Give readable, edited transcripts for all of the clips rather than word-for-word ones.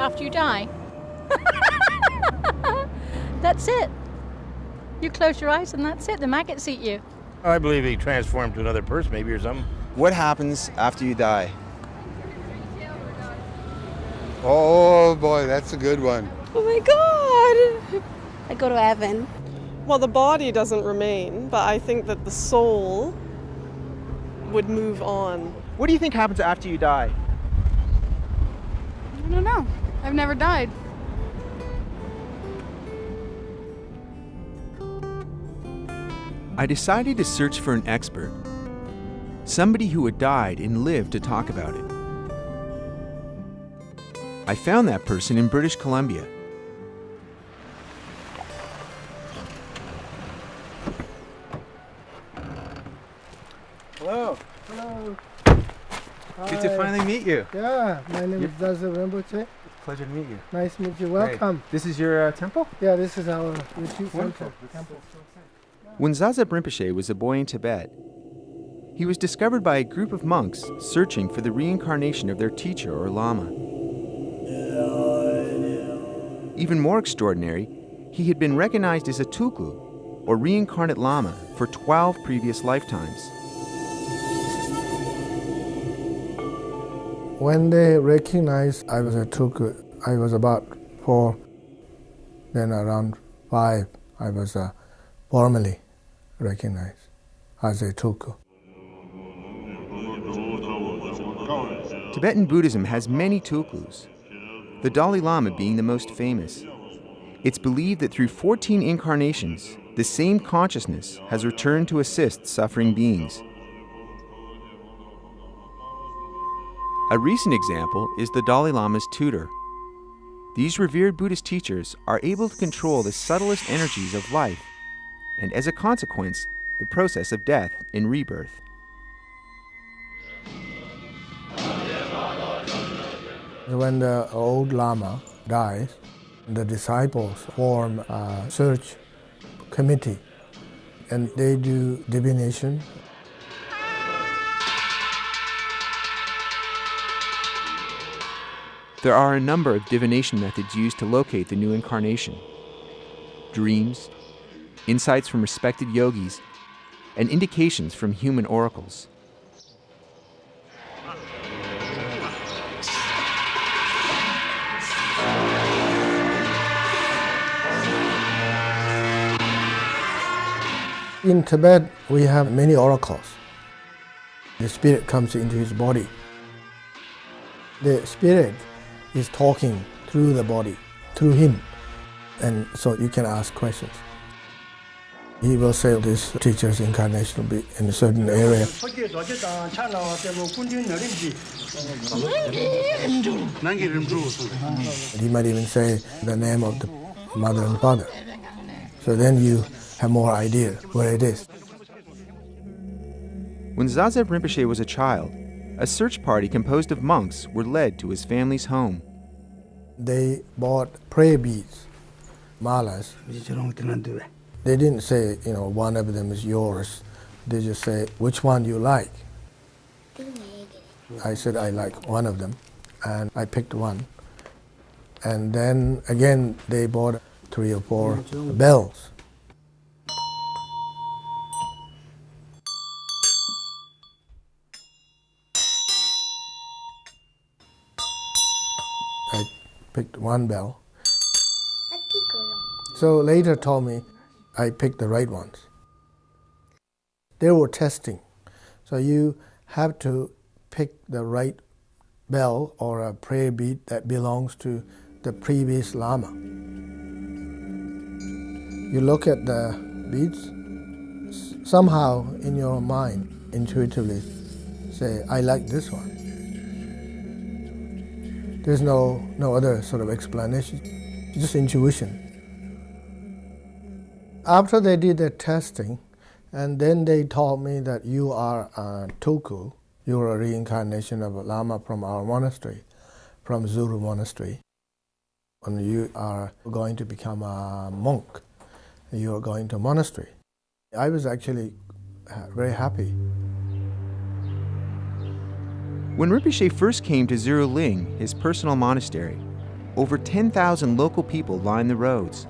after you die? That's it. You close your eyes and that's it. The maggots eat you. I believe he transformed to another person, maybe, or something. What happens after you die? Oh boy, that's a good one. Oh my God! I go to heaven. Well, the body doesn't remain, but I think that the soul would move on. What do you think happens after you die? I don't know. I've never died. I decided to search for an expert, somebody who had died and lived to talk about it. I found that person in British Columbia. Hello. Hello. Good to finally meet you. Yeah, my name is Zasep Rinpoche. Pleasure to meet you. Nice to meet you. Welcome. Hey, this is your temple? Yeah, this is our retreat center. When Zasep Rinpoche was a boy in Tibet, he was discovered by a group of monks searching for the reincarnation of their teacher or Lama. Even more extraordinary, he had been recognized as a Tulku, or reincarnate Lama, for 12 previous lifetimes. When they recognized I was a Tulku, I was about 4, then around 5, I was formally recognized as a Tulku. Tibetan Buddhism has many Tulkus, the Dalai Lama being the most famous. It's believed that through 14 incarnations, the same consciousness has returned to assist suffering beings. A recent example is the Dalai Lama's tutor. These revered Buddhist teachers are able to control the subtlest energies of life, and as a consequence, the process of death and rebirth. When the old Lama dies, the disciples form a search committee and they do divination. There are a number of divination methods used to locate the new incarnation. Dreams, insights from respected yogis, and indications from human oracles. In Tibet, we have many oracles. The spirit comes into his body. The spirit is talking through the body, through him. And so you can ask questions. He will say this teacher's incarnation will be in a certain area. He might even say the name of the mother and father. So then you have more idea where it is. When Zasep Rinpoche was a child, a search party composed of monks were led to his family's home. They bought prayer beads, malas. They didn't say, one of them is yours. They just say, which one you like. I said, I like one of them, and I picked one. And then again, they bought 3 or 4 bells. I picked one bell. So later told me I picked the right ones. They were testing. So you have to pick the right bell or a prayer bead that belongs to the previous Lama. You look at the beads, somehow in your mind, intuitively say, I like this one. There's no other sort of explanation, just intuition. After they did the testing, and then they told me that you are a Tulku, you're a reincarnation of a Lama from our monastery, from Zuru Monastery. And you are going to become a monk. You are going to a monastery. I was actually very happy. When Rinpoche first came to Zuru Ling, his personal monastery, over 10,000 local people line the roads.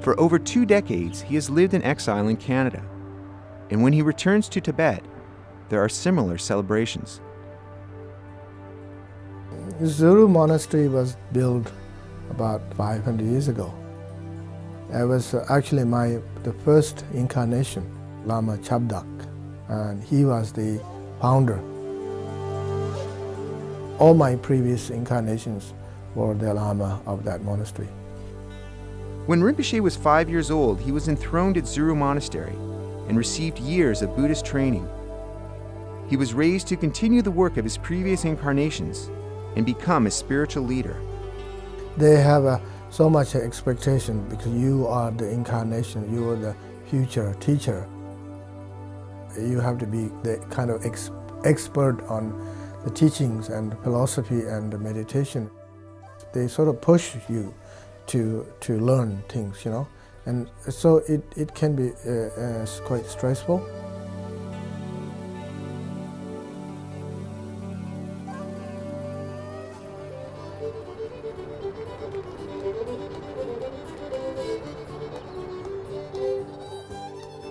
For over 2 decades, he has lived in exile in Canada, and when he returns to Tibet, there are similar celebrations. Zuru Monastery was built about 500 years ago. It was actually the first incarnation, Lama Chabdak, and he was the founder. All my previous incarnations were the Lama of that monastery. When Rinpoche was 5 years old, he was enthroned at Zuru Monastery and received years of Buddhist training. He was raised to continue the work of his previous incarnations and become a spiritual leader. They have so much expectation because you are the incarnation, you are the future teacher. You have to be the kind of expert on the teachings and philosophy and meditation. They sort of push you to learn things, and so it can be quite stressful.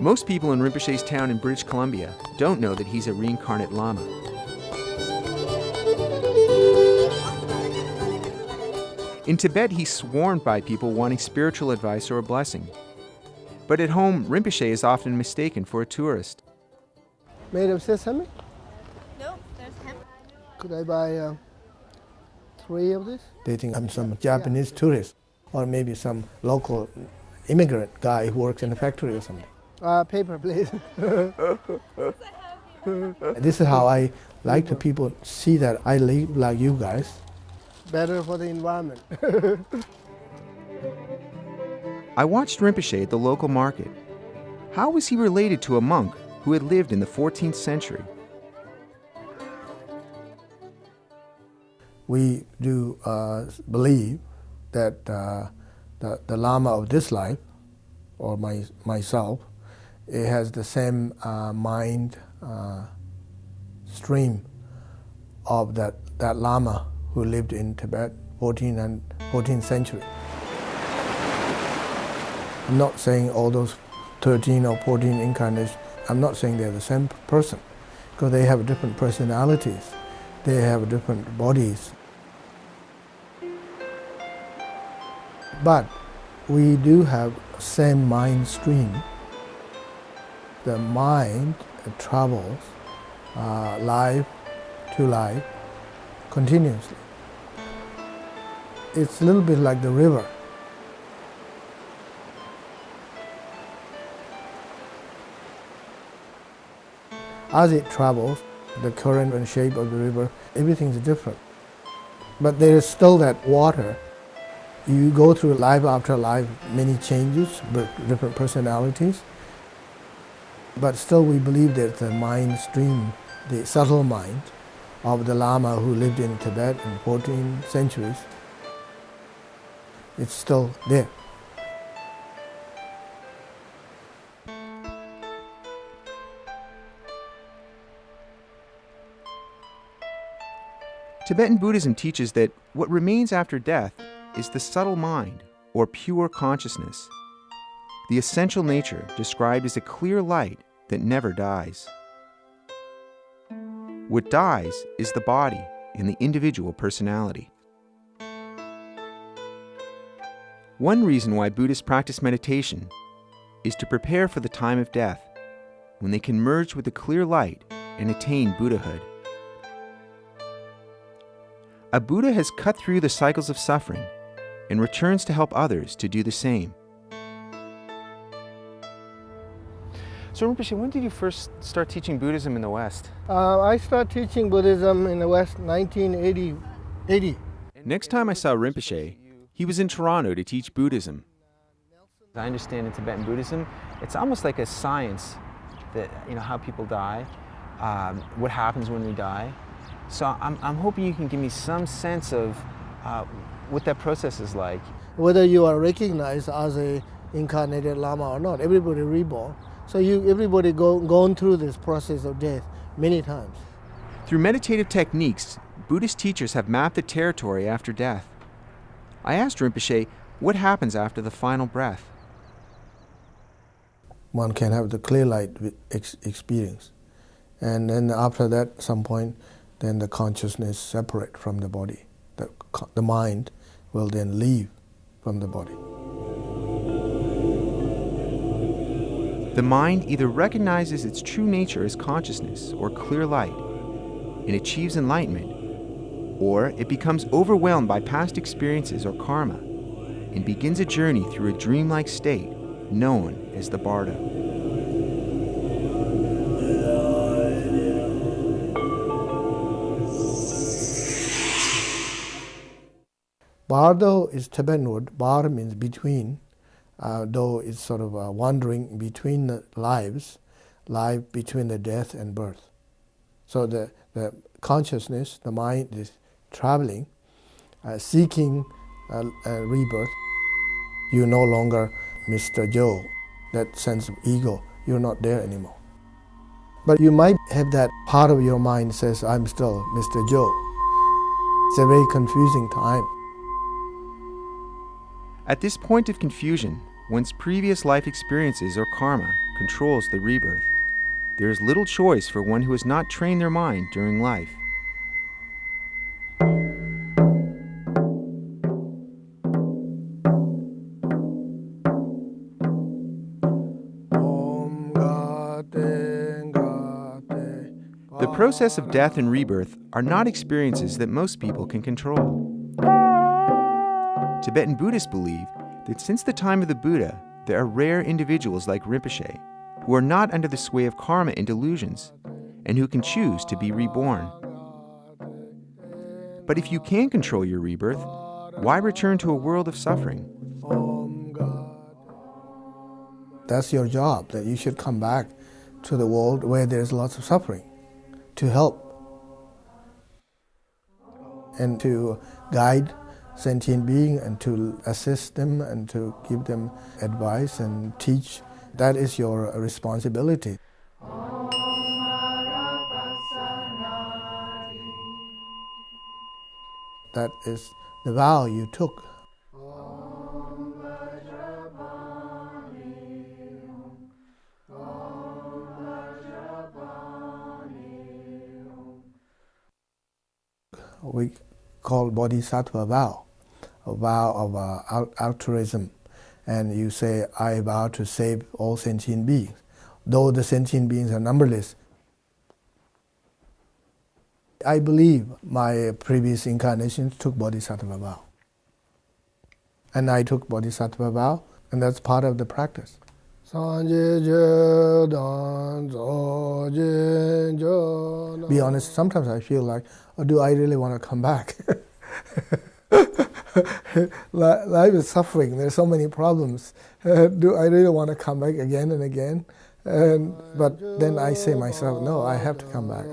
Most people in Rinpoche's town in British Columbia don't know that he's a reincarnate Lama. In Tibet, he's swarmed by people wanting spiritual advice or a blessing. But at home, Rinpoche is often mistaken for a tourist. Madam, say something? No, there's him. Could I buy 3 of this? They think I'm some Japanese tourist, or maybe some local immigrant guy who works in a factory or something. Paper, please. This is how I like the people see that I live like you guys. Better for the environment. I watched Rinpoche at the local market. How was he related to a monk who had lived in the 14th century? We do believe that the Lama of this life, or myself, it has the same mind stream of that Lama who lived in Tibet 14th century. I'm not saying all those 13 or 14 incarnations, I'm not saying they're the same person, because they have different personalities, they have different bodies. But we do have same mind stream. The mind travels life to life continuously. It's a little bit like the river. As it travels, the current and shape of the river, everything's different. But there is still that water. You go through life after life, many changes, but different personalities. But still we believe that the mind stream, the subtle mind of the Lama who lived in Tibet in 14 centuries, it's still there. Tibetan Buddhism teaches that what remains after death is the subtle mind, or pure consciousness, the essential nature described as a clear light that never dies. What dies is the body and the individual personality. One reason why Buddhists practice meditation is to prepare for the time of death, when they can merge with the clear light and attain Buddhahood. A Buddha has cut through the cycles of suffering and returns to help others to do the same. So Rinpoche, when did you first start teaching Buddhism in the West? I started teaching Buddhism in the West 1980. Next time I saw Rinpoche, he was in Toronto to teach Buddhism. I understand in Tibetan Buddhism, it's almost like a science that, how people die, what happens when we die. So I'm hoping you can give me some sense of what that process is like. Whether you are recognized as a incarnated Lama or not, everybody reborn. So everybody gone through this process of death many times. Through meditative techniques, Buddhist teachers have mapped the territory after death. I asked Rinpoche what happens after the final breath. One can have the clear light experience. And then after that, some point, then the consciousness separate from the body. The mind will then leave from the body. The mind either recognizes its true nature as consciousness or clear light and achieves enlightenment, or it becomes overwhelmed by past experiences or karma and begins a journey through a dreamlike state known as the bardo. Bardo is Tibetan word. Bar means between. Though it's sort of wandering between the lives, life between the death and birth. So the consciousness, the mind is traveling, seeking a rebirth. You're no longer Mr. Joe, that sense of ego. You're not there anymore. But you might have that part of your mind says, I'm still Mr. Joe. It's a very confusing time. At this point of confusion, one's previous life experiences or karma controls the rebirth. There is little choice for one who has not trained their mind during life. The process of death and rebirth are not experiences that most people can control. Tibetan Buddhists believe that since the time of the Buddha, there are rare individuals like Rinpoche who are not under the sway of karma and delusions, and who can choose to be reborn. But if you can control your rebirth, why return to a world of suffering? That's your job, that you should come back to the world where there's lots of suffering, to help and to guide sentient beings and to assist them and to give them advice and teach. That is your responsibility. That is the vow you took. We call bodhisattva vow, a vow of altruism. And you say, I vow to save all sentient beings. Though the sentient beings are numberless, I believe my previous incarnations took bodhisattva vow. And I took bodhisattva vow, and that's part of the practice. Be honest, sometimes I feel like, oh, do I really want to come back? Life is suffering, there's so many problems. Do I really want to come back again and again? But then I say myself, no, I have to come back.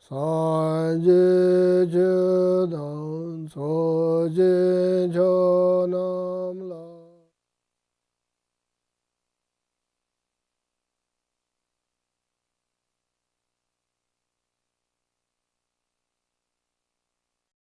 Sanje Judan Soje Jona